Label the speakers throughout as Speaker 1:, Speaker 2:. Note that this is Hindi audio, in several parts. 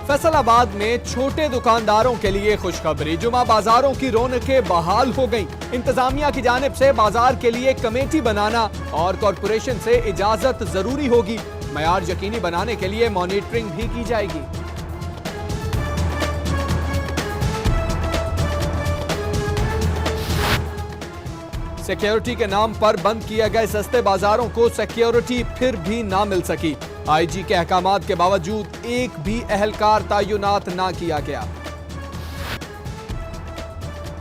Speaker 1: फैसलाबाद में छोटे दुकानदारों के लिए खुशखबरी, जुमा बाजारों की रौनकें बहाल हो गईं। इंतजामिया की जानिब से बाजार के लिए कमेटी बनाना और कॉरपोरेशन से इजाजत जरूरी होगी। मयार यकीनी बनाने के लिए मॉनिटरिंग भी की जाएगी। सिक्योरिटी के नाम पर बंद किए गए सस्ते बाजारों को सिक्योरिटी फिर भी ना मिल सकी। आईजी के अहकामात के बावजूद एक भी अहलकार तैनात ना किया गया।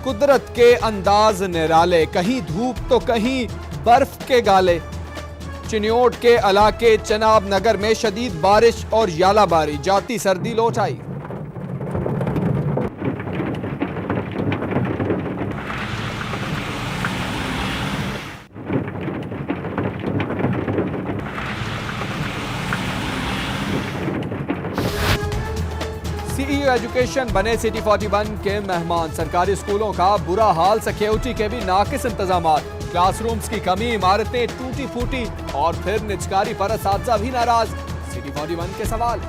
Speaker 1: कुदरत के अंदाज निराले, कहीं धूप तो कहीं बर्फ के गाले। चिन्योट के इलाके चनाब नगर में शदीद बारिश और यालाबारी, जाती सर्दी लौट आई। सीईओ एजुकेशन बने सिटी 41 के मेहमान। सरकारी स्कूलों का बुरा हाल, सिक्योरिटी के भी नाकिस इंतजामात, क्लासरूम्स की कमी, इमारतें टूटी फूटी और फिर निजकारी पर असातिज़ा भी नाराज। सिटी 41 के सवाल।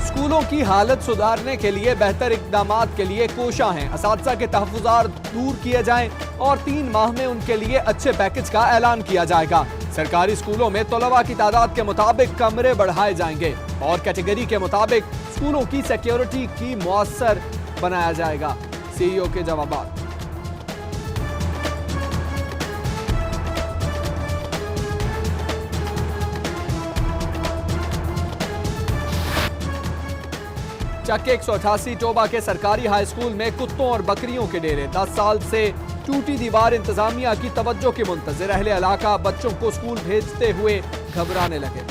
Speaker 1: स्कूलों की हालत सुधारने के लिए बेहतर इकदामात के लिए कोशा हैं। असातिज़ा के तहफ़्फ़ुज़ात दूर किए जाएं और 3 माह में उनके लिए अच्छे पैकेज का ऐलान किया जाएगा। सरकारी स्कूलों में तलबा की तादाद के मुताबिक कमरे बढ़ाए जाएंगे और कैटेगरी के मुताबिक स्कूलों की सिक्योरिटी की मुअस्सर बनाया जाएगा। सीईओ के जवाबात। चक 188 टोबा के सरकारी हाई स्कूल में कुत्तों और बकरियों के डेरे। 10 साल से टूटी दीवार इंतजामिया की तवज्जो के मुंतज़िर। अहले इलाका बच्चों को स्कूल भेजते हुए घबराने लगे।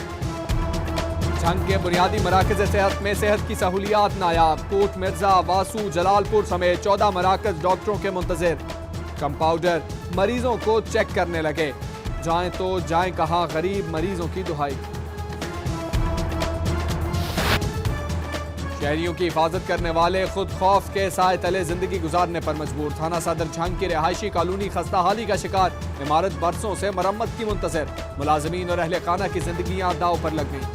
Speaker 1: झंग के बुनियादी मराकज़ सेहत में सेहत की सहूलियात नायाब। कोट मिर्जा, वासू, जलालपुर समेत 14 मराकज़ डॉक्टरों के मुंतज़िर। कंपाउंडर मरीजों को चेक करने लगे। जाएं तो जाएं कहाँ, गरीब मरीजों की दुहाई। शहरियों की हिफाजत करने वाले खुद खौफ के साए तले जिंदगी गुजारने पर मजबूर। थाना सदर झंग की रिहायशी कॉलोनी खस्ताहाली का शिकार। इमारत बरसों से मरम्मत की मुंतज़िर। मुलाजमीन और अहले खाना की जिंदगियां दाव पर लग गई।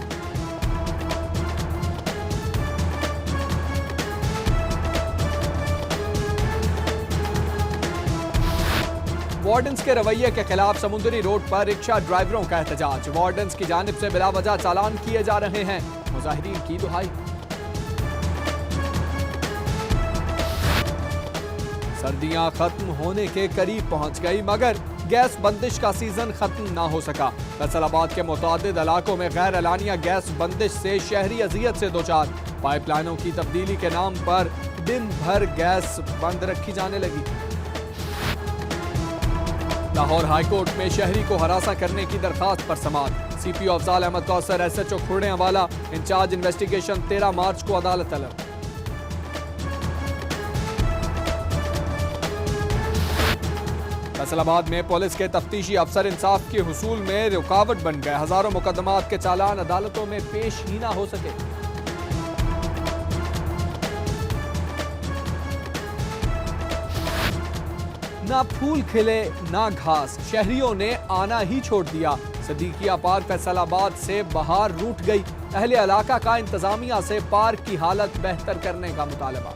Speaker 1: वार्डन्स के रवैये के खिलाफ समुद्री रोड पर रिक्शा ड्राइवरों का एहतजाज। वार्डन्स की जानिब से बिला वजह चालान किए जा रहे हैं। मुजाहिरीन की दुहाई। सर्दियां खत्म होने के करीब पहुंच गई मगर गैस बंदिश का सीजन खत्म ना हो सका। फैसलाबाद के मुतअद्दिद इलाकों में गैर एलानिया गैस बंदिश से शहरी अजियत से दो चार। पाइपलाइनों की तब्दीली के नाम पर दिन भर गैस बंद रखी जाने लगी। लाहौर हाईकोर्ट में शहरी को हरासा करने की दरखास्त पर समाअत। CPO Afzal Ahmad Kausar, SHO Khurrianwala, incharge investigation 13 मार्च को अदालत तलब। फैसलाबाद में पुलिस के तफ्तीशी अफसर इंसाफ के हुसूल में रुकावट बन गए। हजारों मुकदमात के चालान अदालतों में पेश ही ना हो सके। ना फूल खिले ना घास, शहरियों ने आना ही छोड़ दिया। सदीकिया पार्क फैसलाबाद से बाहर रूठ गई। अहले इलाका का इंतजामिया से पार्क की हालत बेहतर करने का मुतालबा।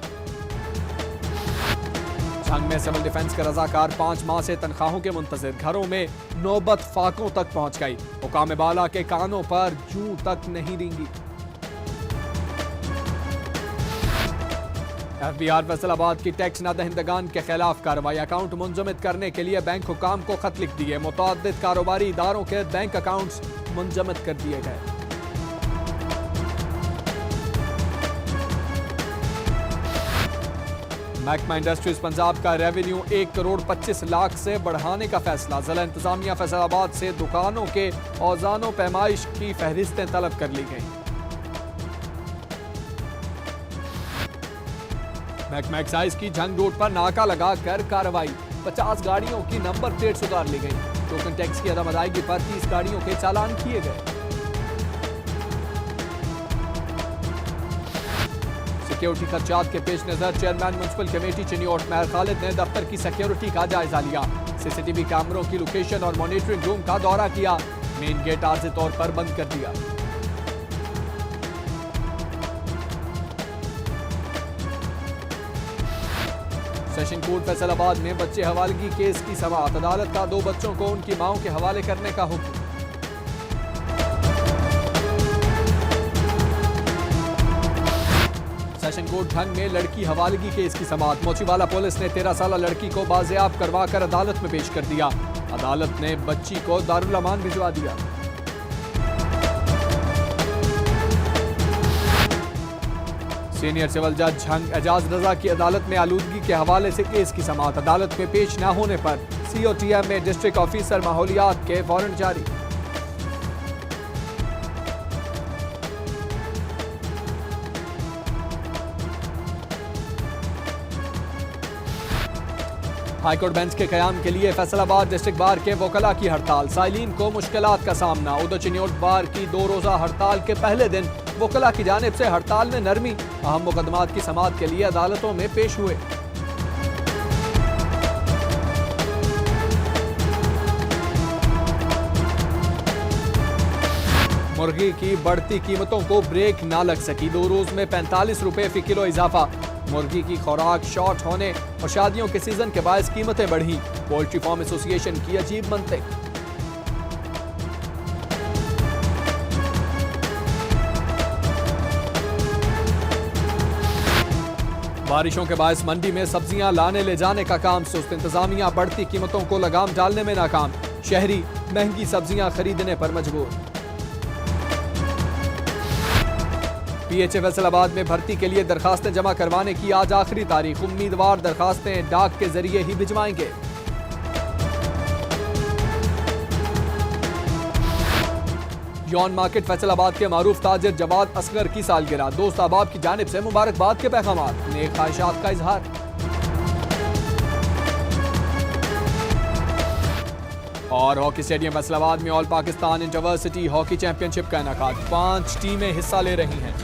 Speaker 1: झंग में सिविल डिफेंस के रजाकार 5 माह से तनख्वाहों के मुंतज़िर। घरों में नौबत फाकों तक पहुंच गई। हुकाम बाला के कानों पर जूं तक नहीं रेंगी। FBI फैसलाबाद की टैक्स नादहिंदगान के खिलाफ कार्रवाई। अकाउंट मुंजमद करने के लिए बैंक हुकाम को खत लिख दिए। मुतअद्दिद कारोबारी इदारों के बैंक अकाउंट्स मुंजमद कर दिए गए। महकमा इंडस्ट्रीज पंजाब का रेवेन्यू 1 करोड़ 25 लाख से बढ़ाने का फैसला। जिला इंतजामिया फैसलाबाद से दुकानों के औजानों पैमाइश की फहरिस्तें तलब कर ली गई। महकमा एक्साइज की झंग रोड पर नाका लगाकर कार्रवाई। 50 गाड़ियों की नंबर प्लेट उतार ली गई। टोकन टैक्स की अदम अदायगी पर 30 गाड़ियों के चालान किए गए। सिक्योरिटी खर्चात के पेश नजर चेयरमैन म्युनिसिपल कमेटी चिन्योट महर खालिद ने दफ्तर की सिक्योरिटी का जायजा लिया। सीसीटीवी कैमरों की लोकेशन और मॉनिटरिंग रूम का दौरा किया। मेन गेट आर्जी तौर पर बंद कर दिया। सेशन कोर्ट फैसलाबाद में बच्चे हवालगी केस की समाअत। अदालत का 2 बच्चों को उनकी मांओं के हवाले करने का हुक्म। सेशन कोर्ट ढंग में लड़की हवालगी केस की समाअत। मोचीवाला पुलिस ने 13 साल लड़की को बाजियाब करवाकर अदालत में पेश कर दिया। अदालत ने बच्ची को दारुल अमान भिजवा दिया। सीनियर सिविल जज झंग एजाज रजा की अदालत में आलूदगी के हवाले से केस की समाअत। अदालत में पेश न होने पर COTM में डिस्ट्रिक्ट ऑफिसर माहौलियात के वारंट जारी। हाईकोर्ट बेंच के कयाम के लिए फैसलाबाद डिस्ट्रिक्ट बार के वकला की हड़ताल। साइलिन को मुश्किलात का सामना। उधर चिन्योट बार की 2 रोजा हड़ताल के पहले दिन वकला की जानिब से हड़ताल में नरमी। अहम मुकदमात की समाअत के लिए अदालतों में पेश हुए। मुर्गी की बढ़ती कीमतों को ब्रेक ना लग सकी। 2 रोज में 45 रुपए फी किलो इजाफा। मुर्गी की खुराक शॉर्ट होने और शादियों के सीजन के बायस कीमतें बढ़ी। पोल्ट्री फार्म एसोसिएशन की अजीब मंतक। बारिशों के बायस मंडी में सब्जियां लाने ले जाने का काम सुस्त। इंतजामिया बढ़ती कीमतों को लगाम डालने में नाकाम। शहरी महंगी सब्जियां खरीदने पर मजबूर। PHA फैसलाबाद में भर्ती के लिए दरखास्तें जमा करवाने की आज आखिरी तारीख। उम्मीदवार दरखास्तें डाक के जरिए ही भिजवाएंगे। यौन मार्केट फैसलाबाद के मारूफ ताजिर जवाद असगर की सालगिरह। दोस्त अहबाब की जानिब से मुबारकबाद के पैगामात। नेक ख्वाहिशात का इजहार। और हॉकी स्टेडियम फैसलाबाद में all Pakistan interversity hockey championship का इनेकाद। 5 टीमें हिस्सा ले रही हैं।